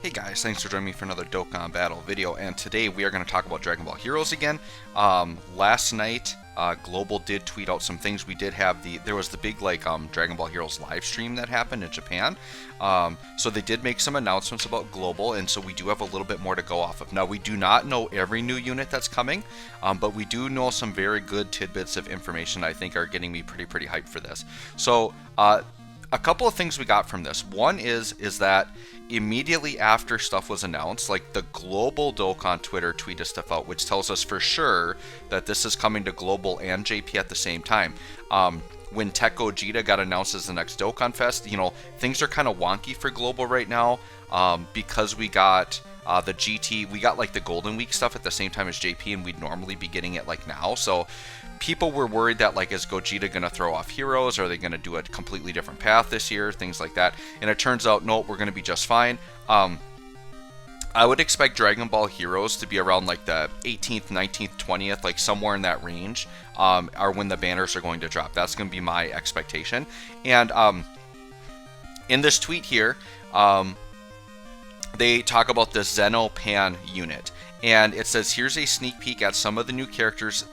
Hey guys, thanks for joining me for another Dokkan Battle video, and today we are going to talk about Dragon Ball Heroes again. Last night, Global did tweet out some things. We did have there was the big Dragon Ball Heroes live stream that happened in Japan. So they did make some announcements about Global, and so we do have a little bit more to go off of. Now, we do not know every new unit that's coming, but we do know some very good tidbits of information I think are getting me pretty hyped for this. So, a couple of things we got from this. One is that immediately after stuff was announced, like the Global Dokkan Twitter tweeted stuff out, which tells us for sure that this is coming to Global and JP at the same time. When Tech Gogeta got announced as the next Dokkan Fest, you know, things are kind of wonky for Global right now, because we got the GT, we got like the Golden Week stuff at the same time as JP, and we'd normally be getting it like now. So people were worried that, like, is Gogeta going to throw off Heroes? Are they going to do a completely different path this year? Things like that. And it turns out, no, we're going to be just fine. I would expect Dragon Ball Heroes to be around like the 18th, 19th, 20th, like somewhere in that range, are when the banners are going to drop. That's going to be my expectation. And in this tweet here, they talk about the Xeno Pan unit. And it says, here's a sneak peek at some of the new characters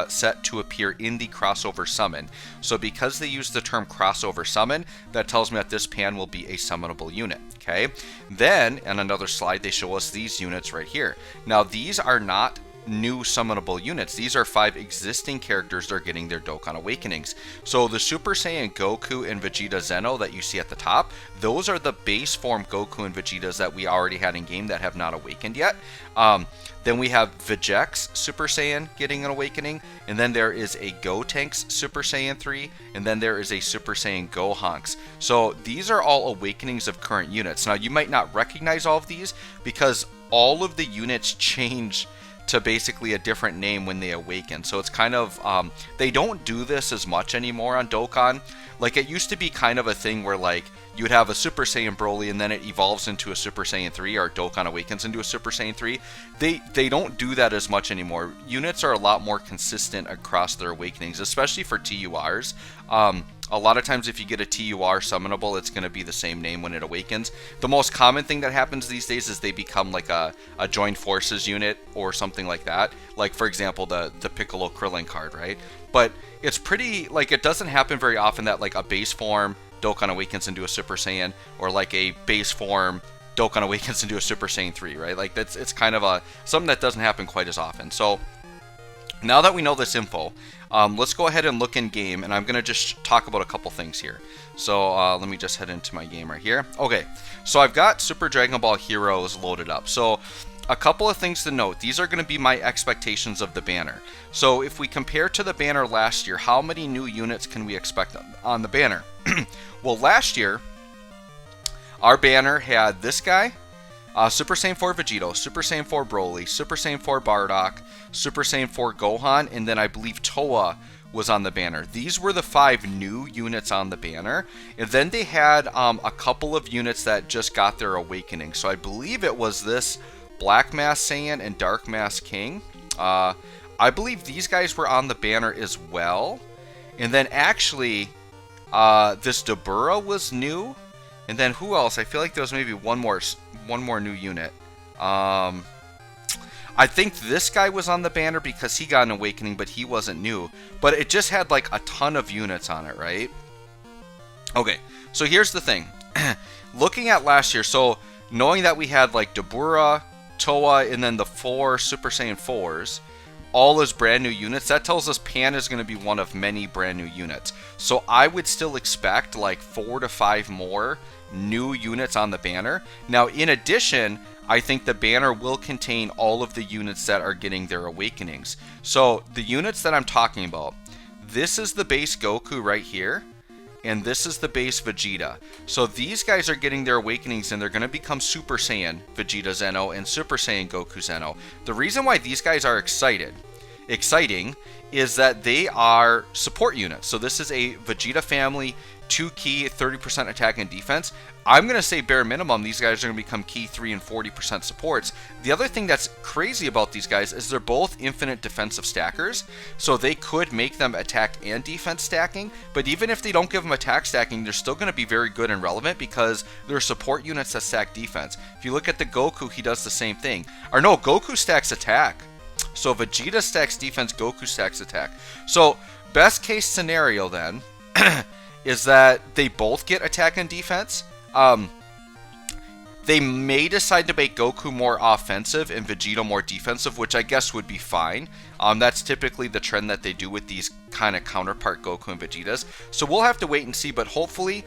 set to appear in the crossover summon. So because they use the term crossover summon, that tells me that this pan will be a summonable unit. Okay. Then, in another slide, they show us these units right here. Now, these are not new summonable units. These are 5 existing characters that are getting their Dokkan Awakenings. So the Super Saiyan Goku and Vegeta Xeno that you see at the top, those are the base form Goku and Vegetas that we already had in game that have not awakened yet. Then we have Vegex Super Saiyan getting an awakening, and then there is a Gotenks Super Saiyan 3, and then there is a Super Saiyan Gohanks. So these are all awakenings of current units. Now, you might not recognize all of these because all of the units change to basically a different name when they awaken. So it's kind of, they don't do this as much anymore on Dokkan. Like, it used to be kind of a thing where, like, you would have a Super Saiyan Broly and then it evolves into a Super Saiyan 3, or Dokkan awakens into a Super Saiyan 3. They don't do that as much anymore. Units are a lot more consistent across their awakenings, especially for TURs. A lot of times if you get a TUR summonable, it's going to be the same name when it awakens. The most common thing that happens these days is they become like a joined forces unit or something like that. Like, for example, the Piccolo Krillin card, right? But it's pretty, like, it doesn't happen very often that, like, a base form Dokkan awakens into a Super Saiyan, or like a base form Dokkan awakens into a Super Saiyan 3, right? Like, it's kind of something that doesn't happen quite as often. So now that we know this info, let's go ahead and look in game, and I'm going to just talk about a couple things here. So let me just head into my game right here. Okay, so I've got Super Dragon Ball Heroes loaded up. So a couple of things to note. These are going to be my expectations of the banner. So if we compare to the banner last year, how many new units can we expect on the banner? Well, last year, our banner had this guy, Super Saiyan 4 Vegito, Super Saiyan 4 Broly, Super Saiyan 4 Bardock, Super Saiyan 4 Gohan, and then I believe Toa was on the banner. These were the 5 new units on the banner. And then they had a couple of units that just got their awakening. So I believe it was this Black Mask Saiyan and Dark Mask King. I believe these guys were on the banner as well. And then actually, this Dabura was new. And then who else? I feel like there was maybe one more new unit. I think this guy was on the banner because he got an awakening, but he wasn't new. But it just had like a ton of units on it, right? Okay, so here's the thing. Looking at last year, so knowing that we had like Dabura, Toa, and then the 4 Super Saiyan 4s, all as brand new units, that tells us Pan is going to be one of many brand new units. So I would still expect like 4 to 5 more new units on the banner. Now, in addition, I think the banner will contain all of the units that are getting their awakenings. So the units that I'm talking about, this is the base Goku right here, and this is the base Vegeta. So these guys are getting their awakenings, and they're going to become Super Saiyan Vegeta Xeno and Super Saiyan Goku Xeno. The reason why these guys are exciting is that they are support units. So this is a Vegeta family 2 key, 30% attack and defense. I'm going to say bare minimum, these guys are going to become key 3 and 40% supports. The other thing that's crazy about these guys is they're both infinite defensive stackers, so they could make them attack and defense stacking, but even if they don't give them attack stacking, they're still going to be very good and relevant because they're support units that stack defense. If you look at the Goku, he does the same thing. Or no, Goku stacks attack. So Vegeta stacks defense, Goku stacks attack. So best case scenario then is that they both get attack and defense. They may decide to make Goku more offensive and Vegeta more defensive, which I guess would be fine. That's typically the trend that they do with these kind of counterpart Goku and Vegetas. So we'll have to wait and see, but hopefully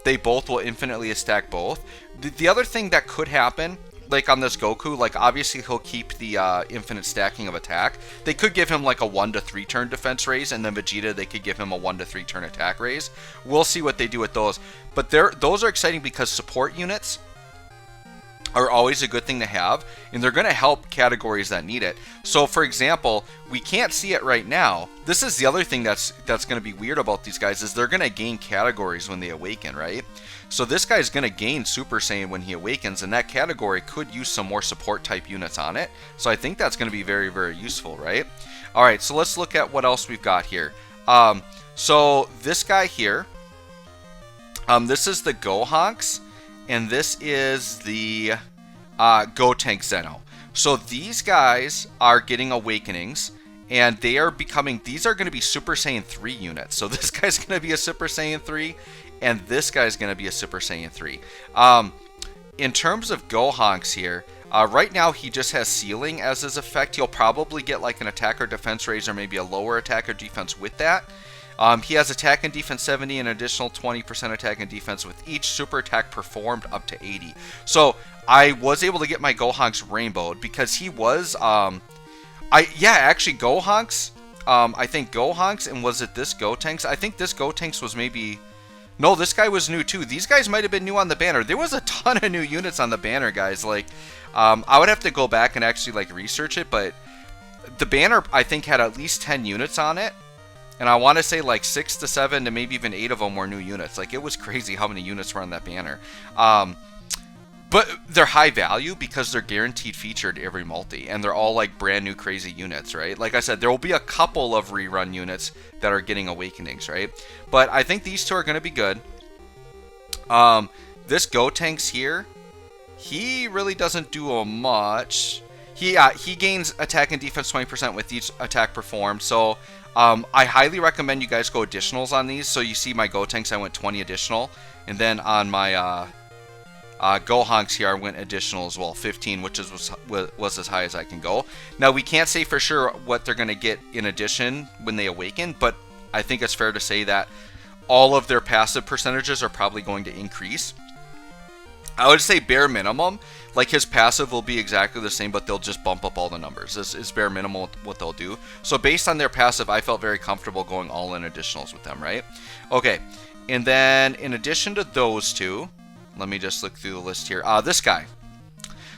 they both will infinitely stack both. The other thing that could happen, like on this Goku, like obviously he'll keep the infinite stacking of attack. They could give him like a 1 to 3 turn defense raise, and then Vegeta, they could give him a 1 to 3 turn attack raise. We'll see what they do with those. But those are exciting because support units are always a good thing to have, and they're going to help categories that need it. So for example, we can't see it right now. This is the other thing that's going to be weird about these guys, is they're going to gain categories when they awaken, right? So this guy's going to gain Super Saiyan when he awakens, and that category could use some more support type units on it. So I think that's going to be very, very useful, right? All right, so let's look at what else we've got here. So this guy here, this is the Gohanks, and this is the Gotenk Xeno. So these guys are getting awakenings, and they are becoming, these are going to be Super Saiyan 3 units. So this guy's going to be a Super Saiyan 3, and this guy's going to be a Super Saiyan 3. In terms of Gohanks here, right now he just has Sealing as his effect. He'll probably get like an attack or defense raise, or maybe a lower attack or defense with that. He has attack and defense 70 and additional 20% attack and defense with each super attack performed up to 80. So I was able to get my Gohanks rainbowed because he was, actually Gohanks, I think Gohanks, and was it this Gotenks? I think this Gotenks was maybe, no, this guy was new too. These guys might have been new on the banner. There was a ton of new units on the banner, guys. Like, I would have to go back and actually like research it, but the banner I think had at least 10 units on it. And I want to say like 6 to 7 to maybe even 8 of them were new units. Like, it was crazy how many units were on that banner. But they're high value because they're guaranteed featured every multi. And they're all like brand new crazy units, right? Like I said, there will be a couple of rerun units that are getting awakenings, right? But I think these two are going to be good. This Gotenks here, he really doesn't do much. He gains attack and defense 20% with each attack performed. So I highly recommend you guys go additionals on these. So you see my Gotenks, I went 20 additional. And then on my Gohanks here, I went additional as well, 15, which was as high as I can go. Now, we can't say for sure what they're going to get in addition when they awaken, but I think it's fair to say that all of their passive percentages are probably going to increase. I would say bare minimum, like his passive will be exactly the same, but they'll just bump up all the numbers. This is bare minimum what they'll do. So based on their passive, I felt very comfortable going all in additionals with them, right? Okay, and then in addition to those two, let me just look through the list here. This guy.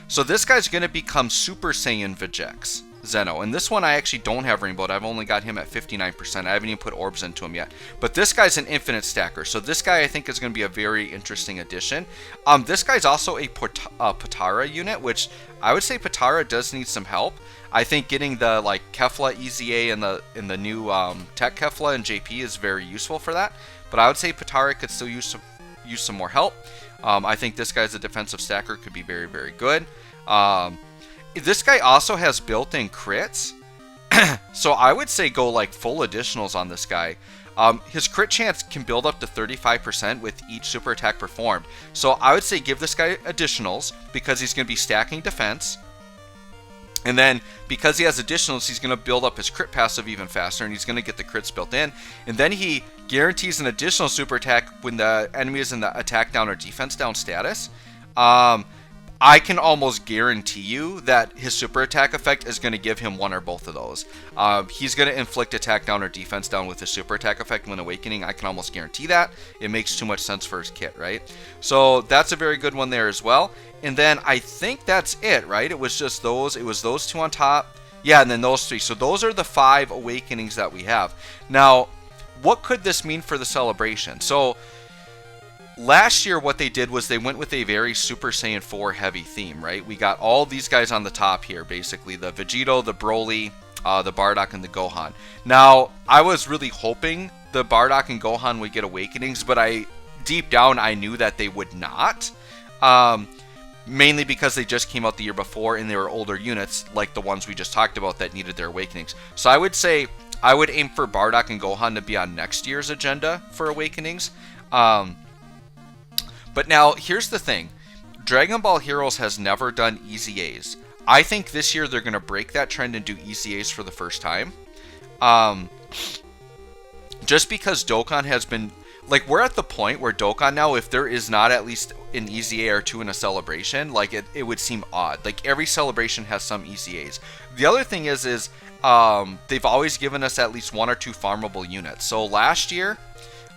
So this guy's going to become Super Saiyan Vegex Xeno. And this one I actually don't have rainbowed. I've only got him at 59%. I haven't even put orbs into him yet. But this guy's an infinite stacker. So this guy I think is going to be a very interesting addition. This guy's also a Potara unit, which I would say Potara does need some help. I think getting the like Kefla EZA and the new Tech Kefla and JP is very useful for that. But I would say Potara could still use some more help. I think this guy's a defensive stacker, could be very, very good. This guy also has built-in crits. So I would say go like full additionals on this guy. His crit chance can build up to 35% with each super attack performed. So I would say give this guy additionals because he's going to be stacking defense. And then because he has additionals, he's going to build up his crit passive even faster, and he's going to get the crits built in. And then he guarantees an additional super attack when the enemy is in the attack down or defense down status. I can almost guarantee you that his super attack effect is going to give him one or both of those. He's going to inflict attack down or defense down with his super attack effect when awakening. I can almost guarantee that. It makes too much sense for his kit, right? So that's a very good one there as well. And then I think that's it, right? It was just those. It was those two on top. Yeah, and then those three. So those are the 5 awakenings that we have. Now, what could this mean for the celebration? So last year what they did was they went with a very Super Saiyan 4 heavy theme, right? We got all these guys on the top here, basically. The Vegito, the Broly, the Bardock, and the Gohan. Now, I was really hoping the Bardock and Gohan would get Awakenings, but deep down I knew that they would not. Mainly because they just came out the year before and they were older units, like the ones we just talked about that needed their Awakenings. So I would say I would aim for Bardock and Gohan to be on next year's agenda for Awakenings. But now, here's the thing. Dragon Ball Heroes has never done EZAs. I think this year they're going to break that trend and do EZAs for the first time. Just because Dokkan has been... Like, we're at the point where Dokkan now, if there is not at least an EZA or two in a celebration, like, it would seem odd. Like, every celebration has some EZAs. The other thing is they've always given us at least 1 or 2 farmable units. So last year,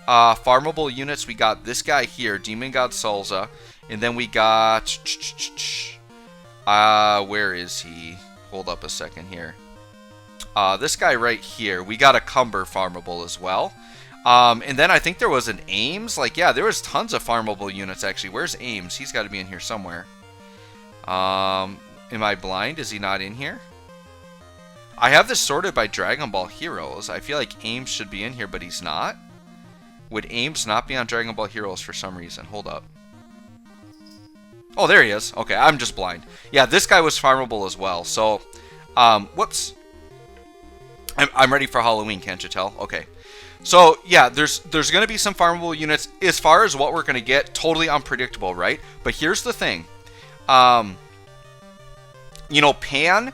farmable units, we got this guy here, Demon God Salza, and then we got... where is he? Hold up a second here. This guy right here, we got a Cumber farmable as well. And then I think there was an Ames. Like, yeah, there was tons of farmable units, actually. Where's Ames? He's got to be in here somewhere. Am I blind? Is he not in here? I have this sorted by Dragon Ball Heroes. I feel like Ames should be in here, but he's not. Would Ames not be on Dragon Ball Heroes for some reason? Hold up. Oh, there he is. Okay, I'm just blind. Yeah, this guy was farmable as well. So, whoops. I'm ready for Halloween, can't you tell? Okay. So, yeah, there's going to be some farmable units. As far as what we're going to get, totally unpredictable, right? But here's the thing. You know, Pan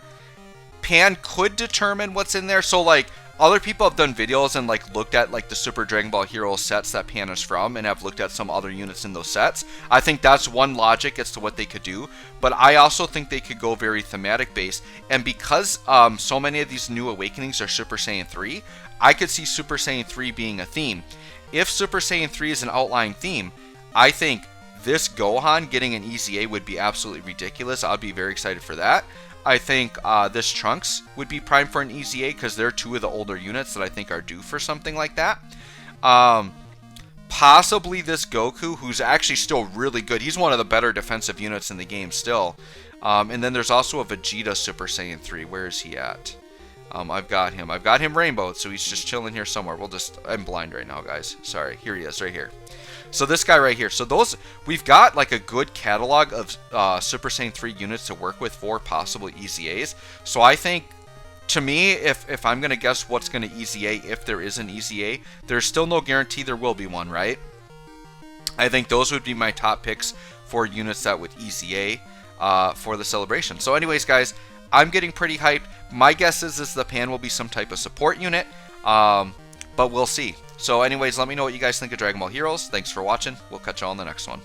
could determine what's in there. So, like, other people have done videos and, like, looked at, like, the Super Dragon Ball Heroes sets that Pan is from and have looked at some other units in those sets. I think that's one logic as to what they could do. But I also think they could go very thematic based. And because so many of these new Awakenings are Super Saiyan 3, I could see Super Saiyan 3 being a theme. If Super Saiyan 3 is an outlying theme, I think this Gohan getting an EZA would be absolutely ridiculous. I'd be very excited for that. I think this Trunks would be primed for an EZA because they're 2 of the older units that I think are due for something like that. Possibly this Goku, who's actually still really good. He's one of the better defensive units in the game still. And then there's also a Vegeta Super Saiyan 3. Where is he at? I've got him rainbowed, so he's just chilling here somewhere. I'm blind right now, guys. Sorry. Here he is, right here. So this guy right here. So we've got like a good catalog of Super Saiyan 3 units to work with for possible EZAs. So I think, to me, if I'm going to guess what's going to EZA, if there is an EZA, there's still no guarantee there will be one, right? I think those would be my top picks for units that would EZA for the celebration. So anyways, guys, I'm getting pretty hyped. My guess is the Pan will be some type of support unit, but we'll see. So anyways, let me know what you guys think of Dragon Ball Heroes. Thanks for watching. We'll catch you all in the next one.